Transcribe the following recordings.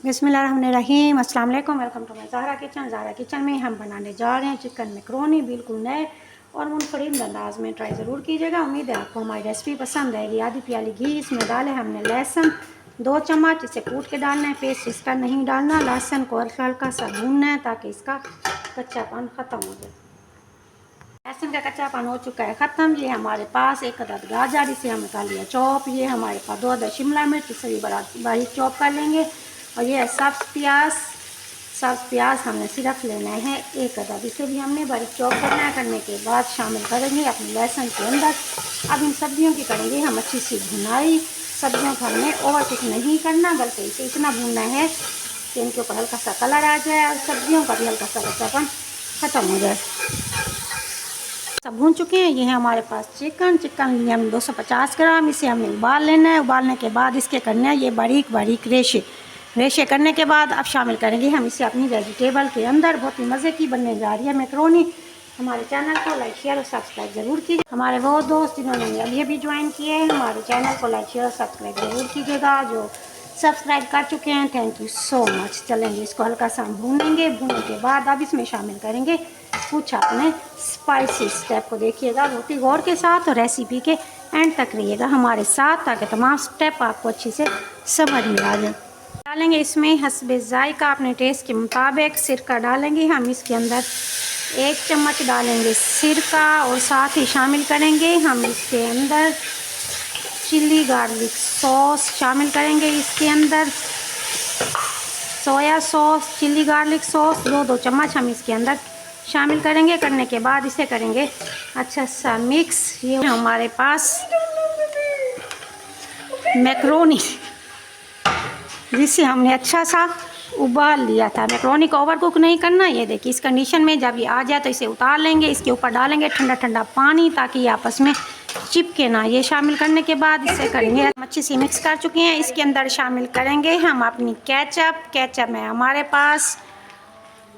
बिस्मिल्लाहिर्रहमानिर्रहीम, अस्सलाम वालेकुम, welcome to my Zahra kitchen. Zahra kitchen में हम बनाने जा रहे हैं चिकन मैकरोनी, बिल्कुल नए और मुनफरिद अंदाज में। ट्राई ज़रूर कीजिएगा। उम्मीद है आपको हमारी रेसिपी पसंद आएगी। आधी प्याली घी इसमें डाले हमने लहसुन 2 चम्मच, इसे कूट के डालना है, पेस्ट इसका नहीं डालना। लहसुन को हल्का सा भूनना है ताकि इसका कच्चापन ख़त्म हो जाए। लहसुन का कच्चापन हो चुका है ख़त्म। ये हमारे पास एक अदद गाजर, इसे हमने कर लिया चॉप। ये हमारे पास 2 अदद शिमला मिर्च, इसे भी बारीक चॉप कर लेंगे। और ये सब्ज़ प्याज हमने सिर्फ लेना है 1 अदद, इसे भी हमने बारीक चॉप करने के बाद शामिल करेंगे अपने लहसुन के अंदर। अब इन सब्जियों की करेंगे हम अच्छी सी भुनाई। सब्जियों को हमने ओवर कुक नहीं करना, बल्कि इसे इतना भूनना है कि इनके ऊपर हल्का सा कलर आ जाए और सब्जियों का भी हल्का सा कच्चापन ख़त्म हो जाए। सब भून चुके हैं। ये है हमारे पास चिकन लिए हम 250 ग्राम, इसे हमने उबाल लेना है। उबालने के बाद इसके करना है ये बारीक रेशे करने के बाद अब शामिल करेंगे हम इसे अपनी वेजिटेबल के अंदर। बहुत ही मज़े की बनने जा रही है मैकरोनी। हमारे चैनल को लाइक शेयर और सब्सक्राइब ज़रूर कीजिए। हमारे वो दोस्त जिन्होंने अभी अभी ज्वाइन किए हैं, हमारे चैनल को लाइक शेयर और सब्सक्राइब ज़रूर कीजिएगा। जो सब्सक्राइब कर चुके हैं, थैंक यू सो मच। चलेंगे इसको हल्का सा भूनेंगे। भूनने के बाद अब इसमें शामिल करेंगे कुछ अपने स्पाइसी स्टेप को देखिएगा बहुत ही गौर के साथ, और रेसिपी के एंड तक रहिएगा हमारे साथ ताकि तमाम स्टेप आपको अच्छे से समझ में आ जाए। डालेंगे इसमें हस्बे ज़ायका अपने टेस्ट के मुताबिक सिरका डालेंगे हम इसके अंदर। 1 चम्मच डालेंगे सिरका और साथ ही शामिल करेंगे हम इसके अंदर चिल्ली गार्लिक सॉस शामिल करेंगे। इसके अंदर soya sauce, chilli garlic sauce 2 चम्मच हम इसके अंदर शामिल करेंगे। करने के बाद इसे करेंगे अच्छा सा मिक्स। ये हमारे पास मैकरोनी जिसे हमने अच्छा सा उबाल लिया था। मैकरोनी को ओवर कुक नहीं करना। ये देखिए इस कंडीशन में जब ये आ जाए तो इसे उतार लेंगे। इसके ऊपर डालेंगे ठंडा पानी ताकि ये आपस में चिपके ना। ये शामिल करने के बाद इसे करेंगे अच्छी सी मिक्स कर चुके हैं। इसके अंदर शामिल करेंगे हम अपनी केचप में हमारे पास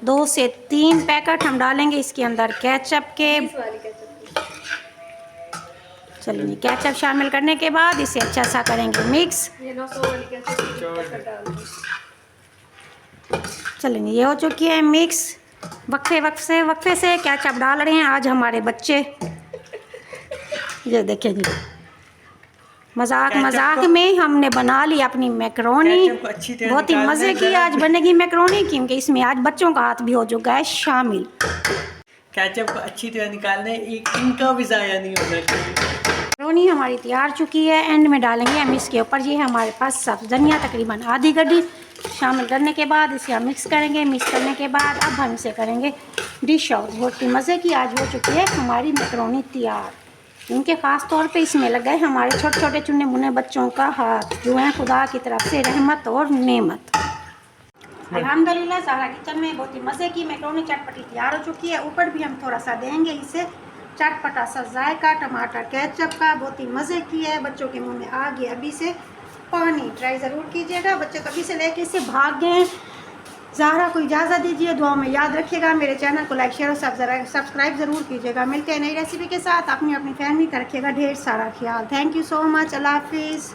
2 से 3 पैकेट हम डालेंगे इसके अंदर केचप के। चलिए केचप शामिल करने के बाद इसे अच्छा सा करेंगे मिक्स। चलिए ये हो चुकी है मिक्स। वक्फे से केचप डाल रहे हैं आज हमारे बच्चे। ये देखिए जी, मजाक में हमने बना ली अपनी मैकरोनी। बहुत ही मज़े की आज बनेगी मैकरोनी, क्योंकि इसमें आज बच्चों का हाथ भी हो चुका है शामिल। केचप को अच्छी तरह निकालना है, एक इनका भी ज़ाया नहीं होना चाहिए। मैकरोनी हमारी तैयार चुकी है। एंड में डालेंगे हम इसके ऊपर ये हमारे पास सब्ज़ धनिया तकरीबन आधी गड्डी शामिल करने के बाद इसे हम मिक्स करेंगे। मिक्स करने के बाद अब हम इसे करेंगे डिश आउट। बहुत ही मज़े की आज हो चुकी है हमारी मैकरोनी तैयार। इनके ख़ास तौर पे इसमें लग गए हमारे छोटे छोटे चुने मुने बच्चों का हाथ, जो हैं खुदा की तरफ से रहमत और नेमत। अल्हम्दुलिल्लाह ज़हरा किचन में बहुत ही मज़े की मैकरोनी चटपटी तैयार हो चुकी है। ऊपर भी हम थोड़ा सा देंगे इसे चटपटा सा जायका टमाटर केचप का। बहुत ही मज़े की है, बच्चों के मुंह में आ गया अभी से पानी। ट्राई ज़रूर कीजिएगा। बच्चे तो अभी से लेके इसे भाग गए हैं। ज़हरा को इजाज़त दीजिए, दुआ में याद रखिएगा। मेरे चैनल को लाइक शेयर और सब्सक्राइब ज़रूर कीजिएगा। मिलते हैं नई रेसिपी के साथ। अपनी फैमिली का रखिएगा ढेर सारा ख्याल। Thank you so much. Allah हाफिज़।